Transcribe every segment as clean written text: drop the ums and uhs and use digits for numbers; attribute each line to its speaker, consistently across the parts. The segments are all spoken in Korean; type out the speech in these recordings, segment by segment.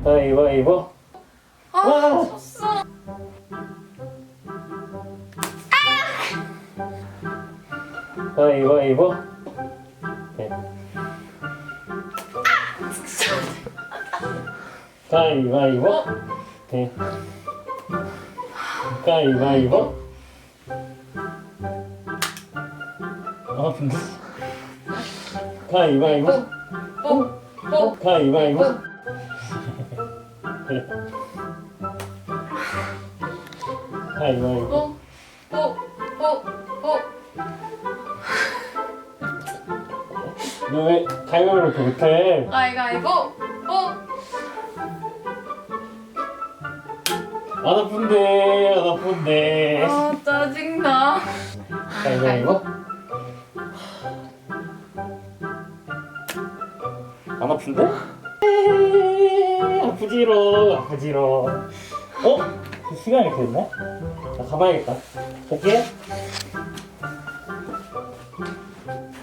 Speaker 1: 가위바위보. 와!
Speaker 2: 졌어.
Speaker 1: 가위바위보. 네. 가위바위보. 네. 가위바위보. 아 근데 가위바위보. 가위바위보. 네. 가위바위보. 너 왜 가위바위보 이렇게 못해?
Speaker 2: 가위바위보.
Speaker 1: 안 아픈데 안 아픈데.
Speaker 2: 아 짜증나.
Speaker 1: 가위바위보. 안 아픈데? 아프지로 아프지로. 어? 시간이 이렇게 됐네? 나 가봐야겠다. 볼게.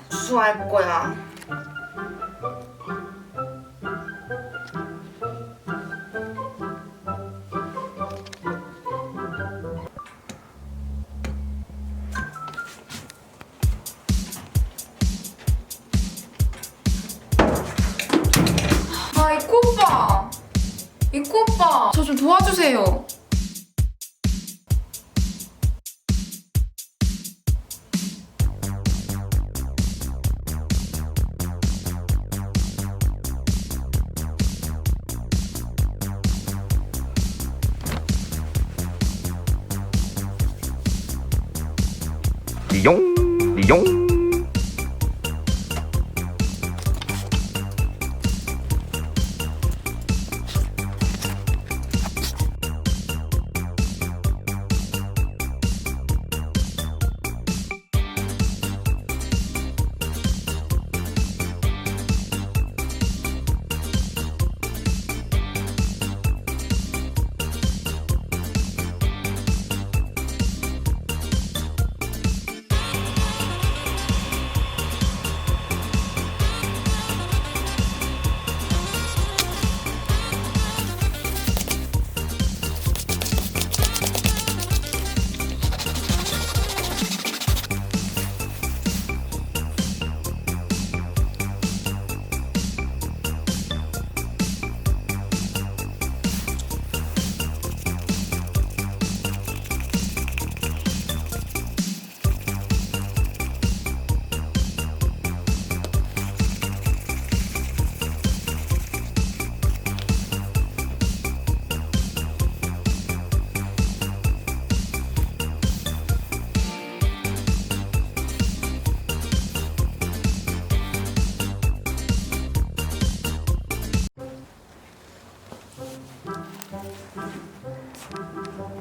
Speaker 2: 수할 거야. 아, 이코 오빠! 이코 오빠! 저 좀 도와주세요.
Speaker 3: 리용 리용.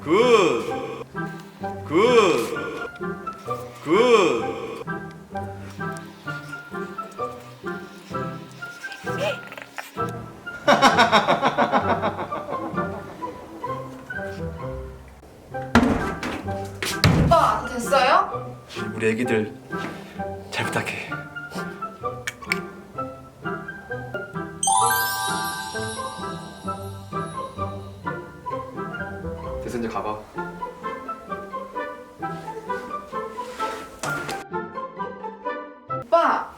Speaker 4: 굿! 굿! 굿!
Speaker 2: 오빠, 됐어요?
Speaker 4: 우리 애기들 잘 부탁해. 됐어, 이제 가봐.
Speaker 2: 오빠!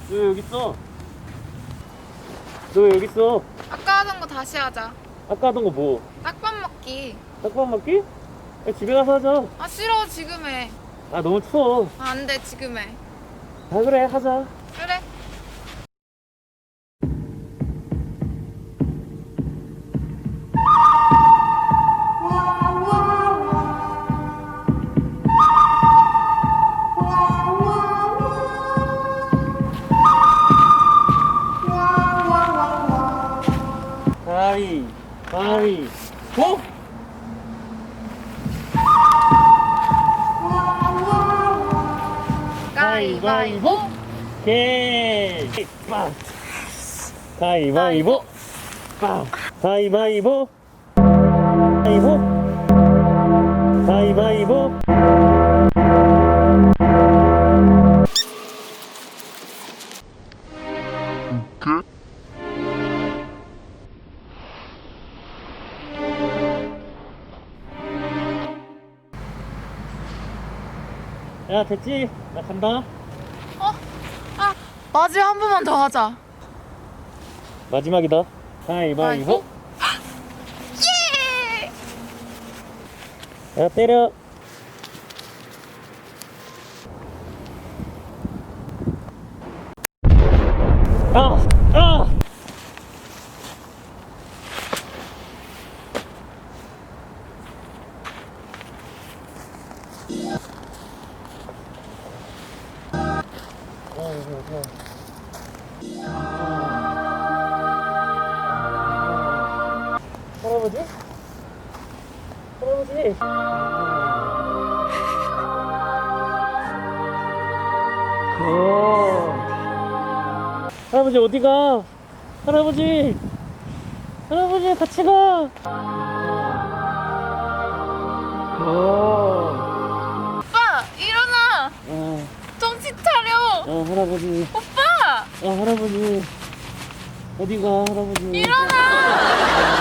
Speaker 1: 너 여기 있어. 너 여기 있어.
Speaker 2: 아까 하던 거 다시 하자.
Speaker 1: 아까 하던 거 뭐?
Speaker 2: 딱밥 먹기.
Speaker 1: 딱밥 먹기? 야, 집에 가서 하자.
Speaker 2: 아 싫어, 지금 해.
Speaker 1: 아 너무 추워.
Speaker 2: 아, 안 돼, 지금 해.
Speaker 1: 아 그래 하자.
Speaker 2: 그래.
Speaker 1: 가위바위보.
Speaker 2: 가위바위보.
Speaker 1: 오케이. 빵. 가위바위보. 빵. 가위바위보. 가위바위보. 가위바위보. 야, 됐지? 나 간다.
Speaker 2: 마지막 한 번만 더 하자.
Speaker 1: 마지막이다. 가위바위보.
Speaker 2: 예!
Speaker 1: 야, 때려. 아! 아! 할아버지? 할아버지? 할아버지 어디가? 할아버지! 할아버지 같이 가!
Speaker 2: 오빠 일어나. 정신 차려.
Speaker 1: 할아버지.
Speaker 2: 오빠
Speaker 1: 할아버지. 어디가, 할아버지.
Speaker 2: 일어나.